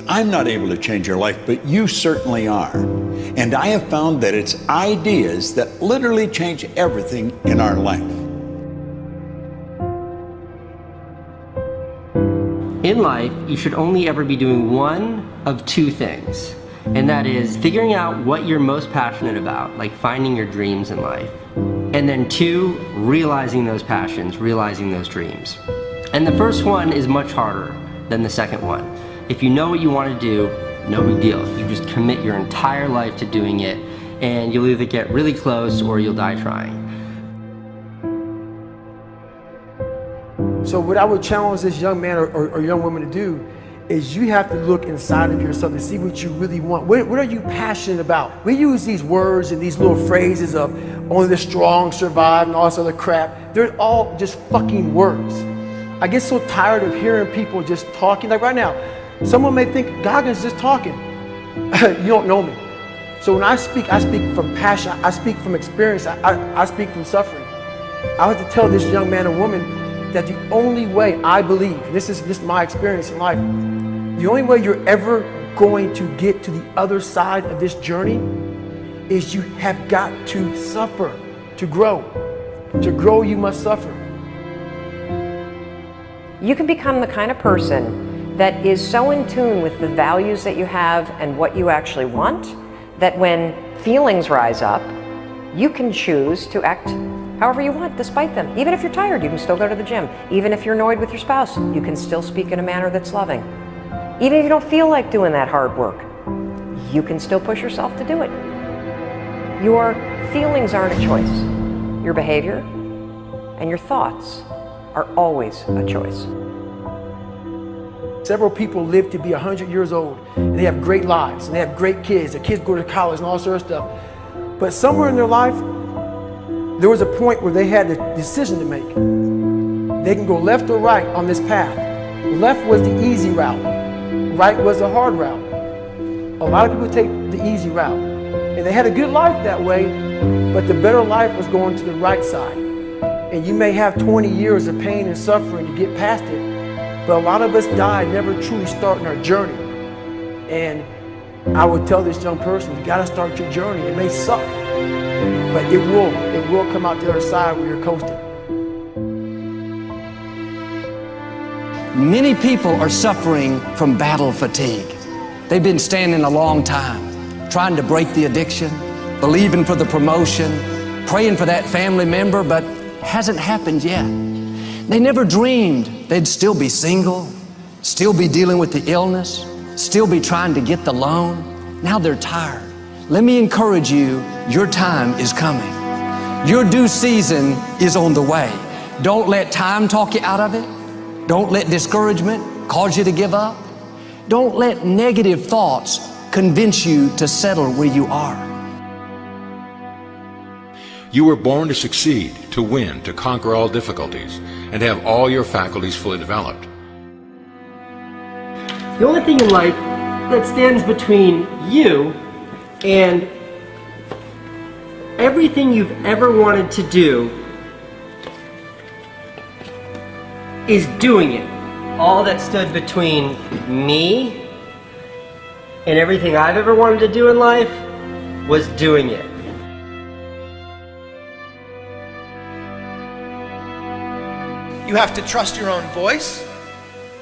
I'm not able to change your life, but you certainly are. And I have found that it's ideas that literally change everything in our life. In life, you should only ever be doing one of two things, and that is figuring out what you're most passionate about, like finding your dreams in life. And then two, realizing those passions, realizing those dreams. And the first one is much harder than the second one. If you know what you want to do, no big deal. You just commit your entire life to doing it, and you'll either get really close or you'll die trying. So what I would challenge this young man or young woman to do is you have to look inside of yourself and see what you really want. What are you passionate about? We use these words and these little phrases of only the strong survive and all this other crap. They're all just fucking words. I get so tired of hearing people just talking. Like right now, someone may think Goggins just talking. You don't know me. So when I speak from passion, I speak from experience, I speak from suffering. I have to tell this young man or woman that the only way I believe, this is my experience in life, the only way you're ever going to get to the other side of this journey is you have got to suffer to grow. To grow, you must suffer. You can become the kind of person that is so in tune with the values that you have and what you actually want, that when feelings rise up, you can choose to act however you want despite them. Even if you're tired, you can still go to the gym. Even if you're annoyed with your spouse, you can still speak in a manner that's loving. Even if you don't feel like doing that hard work, you can still push yourself to do it. Your feelings aren't a choice. Your behavior and your thoughts are always a choice. Several people live to be 100 years old, and they have great lives, and they have great kids. Their kids go to college and all sort of stuff. But somewhere in their life, there was a point where they had a decision to make. They can go left or right on this path. Left was the easy route. Right was the hard route. A lot of people take the easy route. And they had a good life that way, but the better life was going to the right side. And you may have 20 years of pain and suffering to get past it, but a lot of us die never truly starting our journey. And I would tell this young person, you gotta start your journey. It may suck, but it will come out the other side where you're coasting. Many people are suffering from battle fatigue. They've been standing a long time, trying to break the addiction, believing for the promotion, praying for that family member, but hasn't happened yet. They never dreamed they'd still be single, still be dealing with the illness, still be trying to get the loan. Now they're tired. Let me encourage you, your time is coming. Your due season is on the way. Don't let time talk you out of it. Don't let discouragement cause you to give up. Don't let negative thoughts convince you to settle where you are. You were born to succeed, to win, to conquer all difficulties, and to have all your faculties fully developed. The only thing in life that stands between you and everything you've ever wanted to do is doing it. All that stood between me and everything I've ever wanted to do in life was doing it. You have to trust your own voice,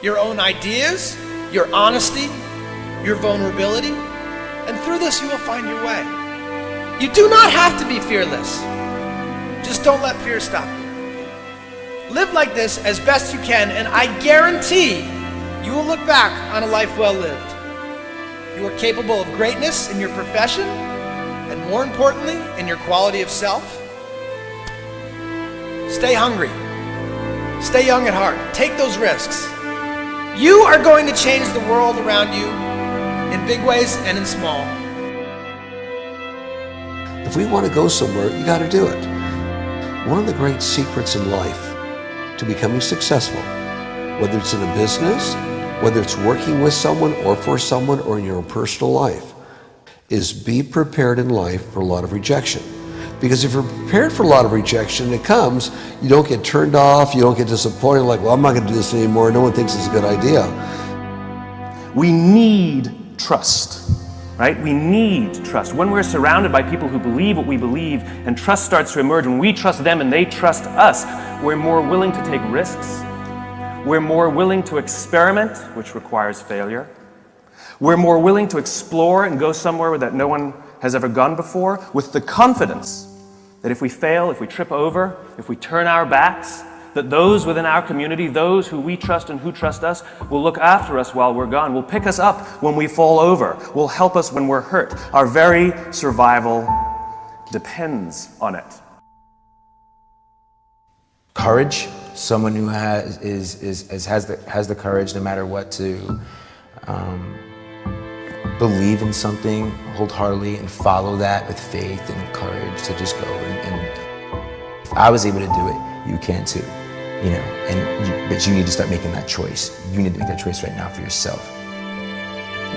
your own ideas, your honesty, your vulnerability, and through this you will find your way. You do not have to be fearless. Just don't let fear stop you. Live like this as best you can, and I guarantee you will look back on a life well lived. You are capable of greatness in your profession, and more importantly, in your quality of self. Stay hungry. Stay young at heart. Take those risks. You are going to change the world around you in big ways and in small. If we want to go somewhere, you got to do it. One of the great secrets in life to becoming successful, whether it's in a business, whether it's working with someone or for someone or in your own personal life, is be prepared in life for a lot of rejection. Because if you're prepared for a lot of rejection and it comes, you don't get turned off, you don't get disappointed, like, well, I'm not going to do this anymore, no one thinks it's a good idea. We need trust, right? We need trust. When we're surrounded by people who believe what we believe and trust starts to emerge, when we trust them and they trust us, we're more willing to take risks. We're more willing to experiment, which requires failure. We're more willing to explore and go somewhere that no one has ever gone before, with the confidence that if we fail, if we trip over, if we turn our backs, that those within our community, those who we trust and who trust us, will look after us while we're gone, will pick us up when we fall over, will help us when we're hurt. Our very survival depends on it. Courage, someone who has the courage no matter what to believe in something wholeheartedly and follow that with faith and courage to just go. And if I was able to do it, you can too. But you need to start making that choice. You need to make that choice right now for yourself.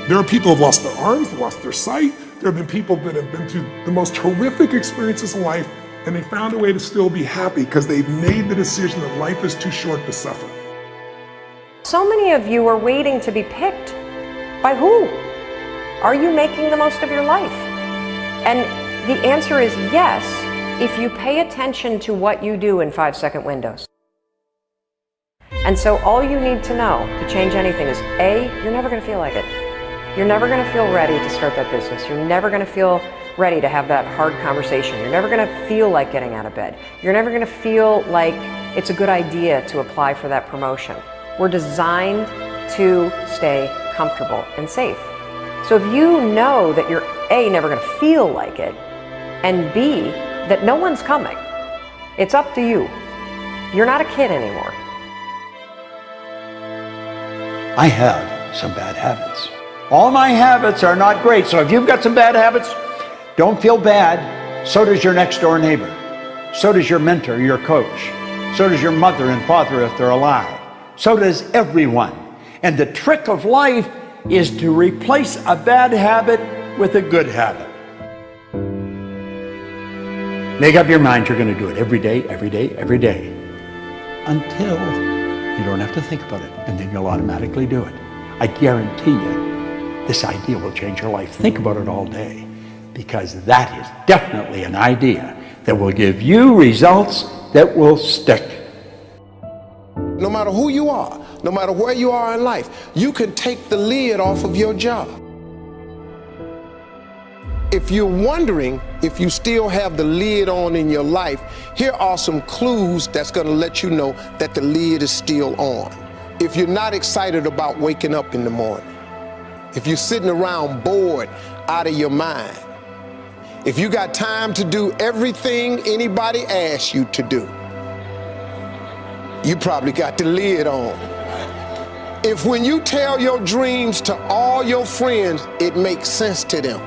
There are people who have lost their arms, they've lost their sight. There have been people that have been through the most horrific experiences in life, and they found a way to still be happy because they've made the decision that life is too short to suffer. So many of you are waiting to be picked. By who? Are you making the most of your life? And the answer is yes, if you pay attention to what you do in 5-second windows. And so all you need to know to change anything is A, you're never going to feel like it. You're never going to feel ready to start that business. You're never going to feel ready to have that hard conversation. You're never going to feel like getting out of bed. You're never going to feel like it's a good idea to apply for that promotion. We're designed to stay comfortable and safe. So if you know that you're A, never going to feel like it, and B, that no one's coming, it's up to you. You're not a kid anymore. I have some bad habits. All my habits are not great, so if you've got some bad habits, don't feel bad. So does your next door neighbor. So does your mentor, your coach. So does your mother and father if they're alive. So does everyone. And the trick of life is to replace a bad habit with a good habit. Make up your mind you're going to do it every day, every day, every day, until you don't have to think about it, and then you'll automatically do it. I guarantee you, this idea will change your life. Think about it all day, because that is definitely an idea that will give you results that will stick. No matter who you are, no matter where you are in life, you can take the lid off of your job. If you're wondering if you still have the lid on in your life, here are some clues that's going to let you know that the lid is still on. If you're not excited about waking up in the morning, if you're sitting around bored out of your mind, if you got time to do everything anybody asks you to do, you probably got the lid on. If when you tell your dreams to all your friends, it makes sense to them,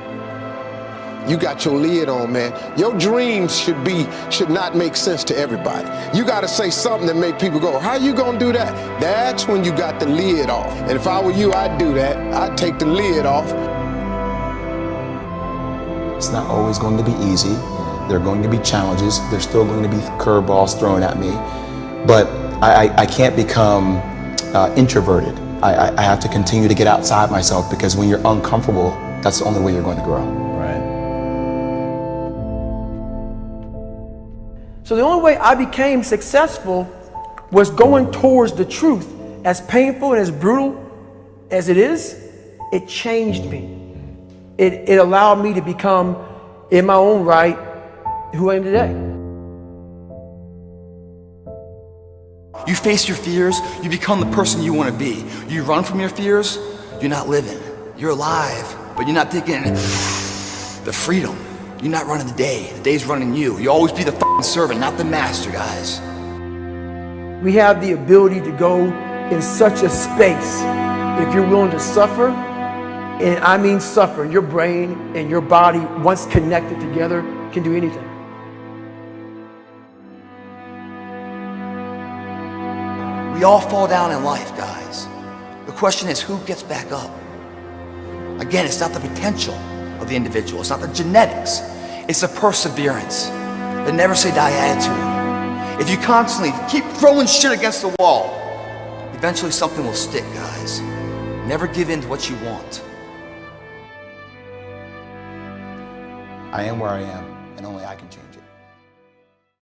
you got your lid on, man. Your dreams should not make sense to everybody. You got to say something that make people go, how you gonna do that? That's when you got the lid off. And if I were you, I'd do that. I'd take the lid off. It's not always going to be easy. There are going to be challenges. There's still going to be curveballs thrown at me. But I can't become introverted. I have to continue to get outside myself, because when you're uncomfortable, that's the only way you're going to grow. Right. So the only way I became successful was going towards the truth. As painful and as brutal as it is, it changed me. It allowed me to become, in my own right, who I am today. You face your fears, you become the person you want to be. You run from your fears, you're not living. You're alive, but you're not taking the freedom. You're not running the day. The day's running you. You always be the f***ing servant, not the master, guys. We have the ability to go in such a space if you're willing to suffer, and I mean suffer. Your brain and your body, once connected together, can do anything. We all fall down in life, guys. The question is, who gets back up? Again, it's not the potential of the individual. It's not the genetics. It's the perseverance, the never say die attitude. If you constantly keep throwing shit against the wall, eventually something will stick, guys. Never give in to what you want. I am where I am, and only I can change it.